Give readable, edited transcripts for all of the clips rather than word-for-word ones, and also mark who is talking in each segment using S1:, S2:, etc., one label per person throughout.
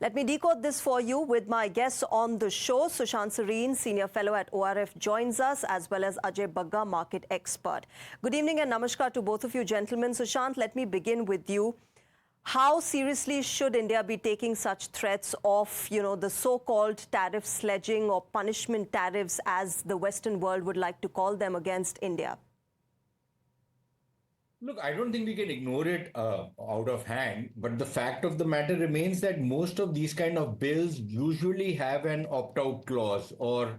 S1: Let me decode this for you with my guests on the show. Sushant Sareen, Senior Fellow at ORF, joins us, as well as Ajay Bagga, Market Expert. Good evening and namaskar to both of you gentlemen. Sushant, let me begin with you. How seriously should India be taking such threats of, the so-called tariff sledging or punishment tariffs, as the Western world would like to call them, against India?
S2: Look, I don't think we can ignore it out of hand, but the fact of the matter remains that most of these kind of bills usually have an opt-out clause, or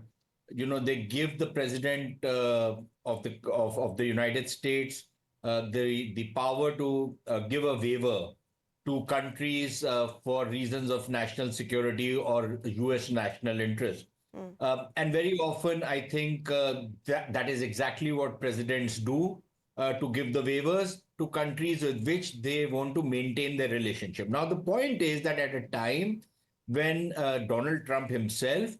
S2: they give the president of the United States the power to give a waiver to countries for reasons of national security or U.S. national interest. And very often, I think that is exactly what presidents do, to give the waivers to countries with which they want to maintain their relationship. Now, the point is that at a time when Donald Trump himself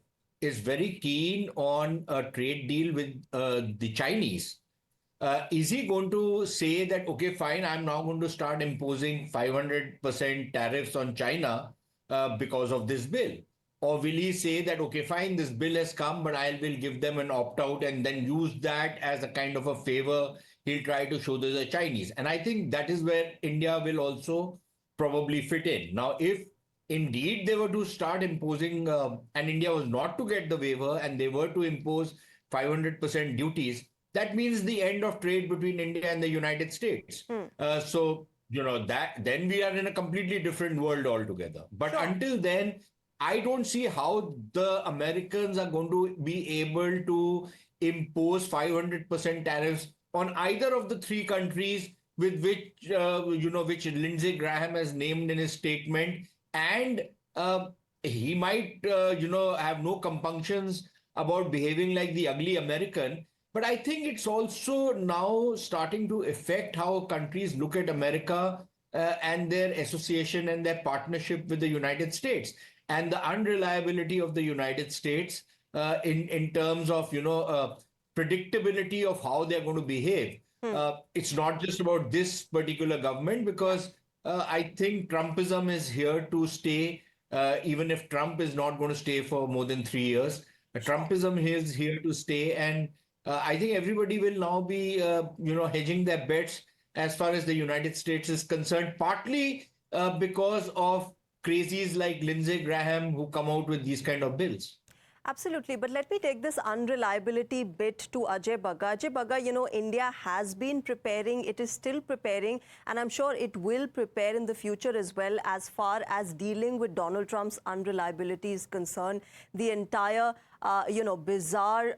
S2: is very keen on a trade deal with the Chinese, is he going to say that, okay, fine, I'm now going to start imposing 500% tariffs on China because of this bill? Or will he say that, okay, fine, this bill has come, but I will give them an opt-out and then use that as a kind of a favor he'll try to show to the Chinese? And I think that is where India will also probably fit in. Now, if indeed they were to start imposing, and India was not to get the waiver and they were to impose 500% duties, that means the end of trade between India and the United States. That then we are in a completely different world altogether. But
S1: Sure.
S2: Until then, I don't see how the Americans are going to be able to impose 500% tariffs on either of the three countries with which Lindsey Graham has named in his statement. And he might, have no compunctions about behaving like the ugly American. But I think it's also now starting to affect how countries look at America and their association and their partnership with the United States, and the unreliability of the United States in terms of predictability of how they're going to behave. It's not just about this particular government, because I think Trumpism is here to stay, even if Trump is not going to stay for more than 3 years. Trumpism is here to stay, and I think everybody will now be, hedging their bets as far as the United States is concerned, partly because of crazies like Lindsey Graham who come out with these kind of bills.
S1: Absolutely. But let me take this unreliability bit to Ajay Bagga. Ajay Bagga, India has been preparing, it is still preparing, and I'm sure it will prepare in the future as well, as far as dealing with Donald Trump's unreliability is concerned. The entire, bizarre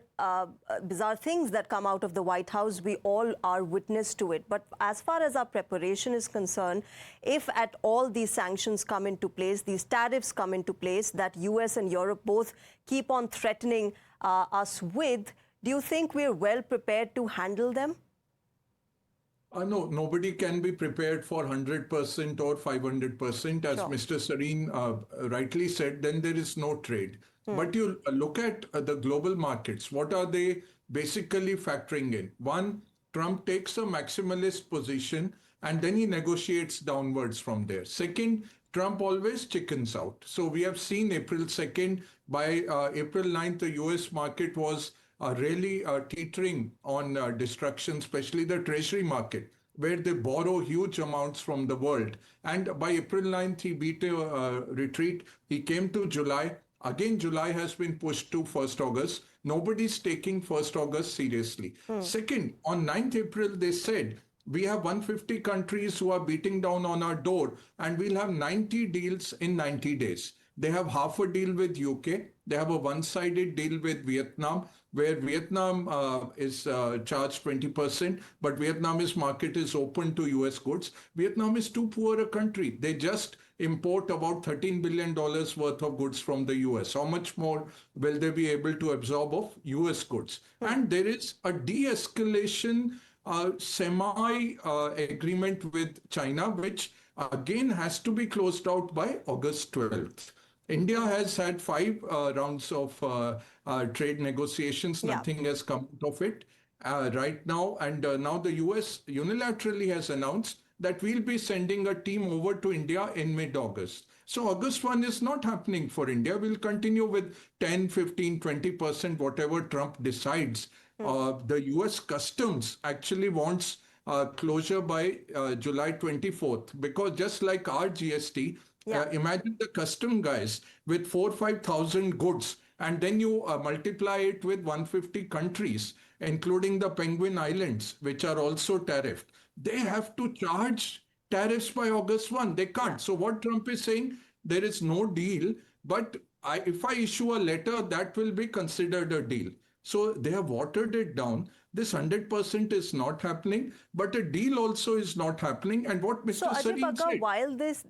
S1: things that come out of the White House, we all are witness to it. But as far as our preparation is concerned, if at all these sanctions come into place, these tariffs come into place that US and Europe both keep on threatening us with, do you think we're well prepared to handle them?
S3: No, nobody can be prepared for 100% or 500%. As
S1: Sure.
S3: Mr. Sareen rightly said, then there is no trade. But you look at the global markets, what are they basically factoring in? One, Trump takes a maximalist position and then he negotiates downwards from there. Second, Trump always chickens out. So we have seen April 2nd, by April 9th, the US market was really teetering on destruction, especially the treasury market, where they borrow huge amounts from the world. And by April 9th, he beat a retreat. He came to July. Again, July has been pushed to 1st August. Nobody's taking 1st August seriously. Second, on 9th April, they said, we have 150 countries who are beating down on our door, and we'll have 90 deals in 90 days. They have half a deal with UK. They have a one-sided deal with Vietnam, where Vietnam is charged 20%, but Vietnamese market is open to US goods. Vietnam is too poor a country. They just import about $13 billion worth of goods from the US. How much more will they be able to absorb of US goods? And there is a de-escalation semi-agreement with China, which again has to be closed out by August 12th. India has had 5 rounds of trade negotiations.
S1: Yeah.
S3: Nothing has come out of it right now. And now the US unilaterally has announced that we'll be sending a team over to India in mid-August. So August 1 is not happening for India. We'll continue with 10, 15, 20%, whatever Trump decides. The US Customs actually wants closure by July 24th, because just like our GST, imagine the custom guys with 5,000 goods, and then you multiply it with 150 countries, including the Penguin Islands, which are also tariffed. They have to charge tariffs by August 1. They can't. So what Trump is saying, there is no deal, but if I issue a letter, that will be considered a deal. So they have watered it down. This 100% is not happening, but a deal also is not happening. And what Mr.
S1: So Ajay
S3: Sareen
S1: Bagga,
S3: said,
S1: while these